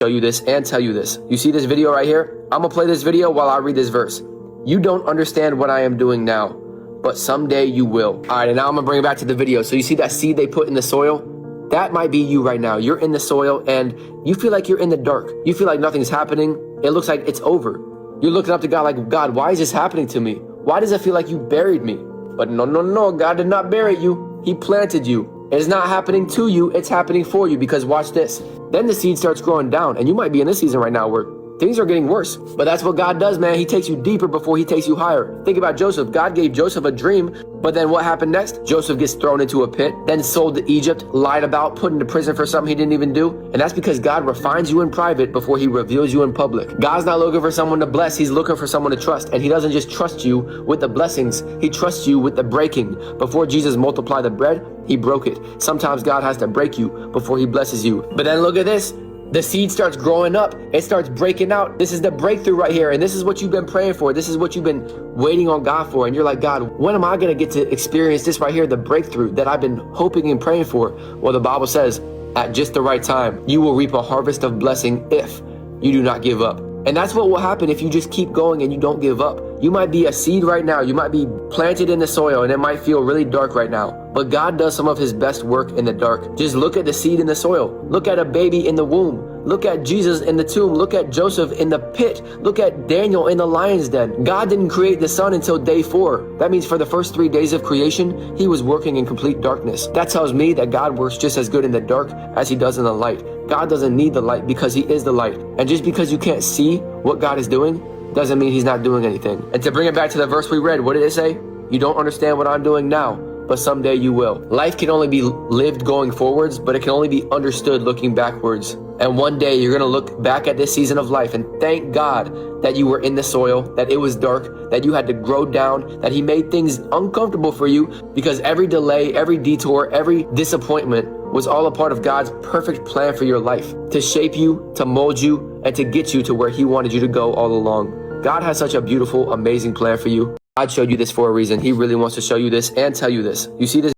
Show you this and tell you this. You see this video right here? I'm gonna play this video while I read this verse. You don't understand what I am doing now, but someday you will. All right, and now I'm gonna bring it back to the video. So you see that seed they put in the soil? That might be you right now. You're in the soil and you feel like you're in the dark. You feel like nothing's happening. It looks like it's over. You're looking up to God like, God, why is this happening to me? Why does it feel like you buried me? But no, God did not bury you. He planted you. It's not happening to you, it's happening for you, because watch this. Then the seed starts growing down, and you might be in this season right now where things are getting worse. But that's what God does, man. He takes you deeper before he takes you higher. Think about Joseph. God gave Joseph a dream, but then what happened next? Joseph gets thrown into a pit, then sold to Egypt, lied about, put into prison for something he didn't even do. And that's because God refines you in private before he reveals you in public. God's not looking for someone to bless. He's looking for someone to trust. And he doesn't just trust you with the blessings. He trusts you with the breaking. Before Jesus multiplied the bread, he broke it. Sometimes God has to break you before he blesses you. But then look at this. The seed starts growing up. It starts breaking out. This is the breakthrough right here. And this is what you've been praying for. This is what you've been waiting on God for. And you're like, God, when am I going to get to experience this right here, the breakthrough that I've been hoping and praying for? Well, the Bible says, at just the right time, you will reap a harvest of blessing if you do not give up. And that's what will happen if you just keep going and you don't give up. You might be a seed right now. You might be planted in the soil and it might feel really dark right now. But God does some of his best work in the dark. Just look at the seed in the soil. Look at a baby in the womb. Look at Jesus in the tomb. Look at Joseph in the pit. Look at Daniel in the lion's den. God didn't create the sun until day 4. That means for the first 3 days of creation, he was working in complete darkness. That tells me that God works just as good in the dark as he does in the light. God doesn't need the light because he is the light. And just because you can't see what God is doing doesn't mean he's not doing anything. And to bring it back to the verse we read, what did it say? You don't understand what I'm doing now, but someday you will. Life can only be lived going forwards, but it can only be understood looking backwards. And one day you're going to look back at this season of life and thank God that you were in the soil, that it was dark, that you had to grow down, that he made things uncomfortable for you, because every delay, every detour, every disappointment was all a part of God's perfect plan for your life, to shape you, to mold you, and to get you to where he wanted you to go all along. God has such a beautiful, amazing plan for you. God showed you this for a reason. He really wants to show you this and tell you this. You see this?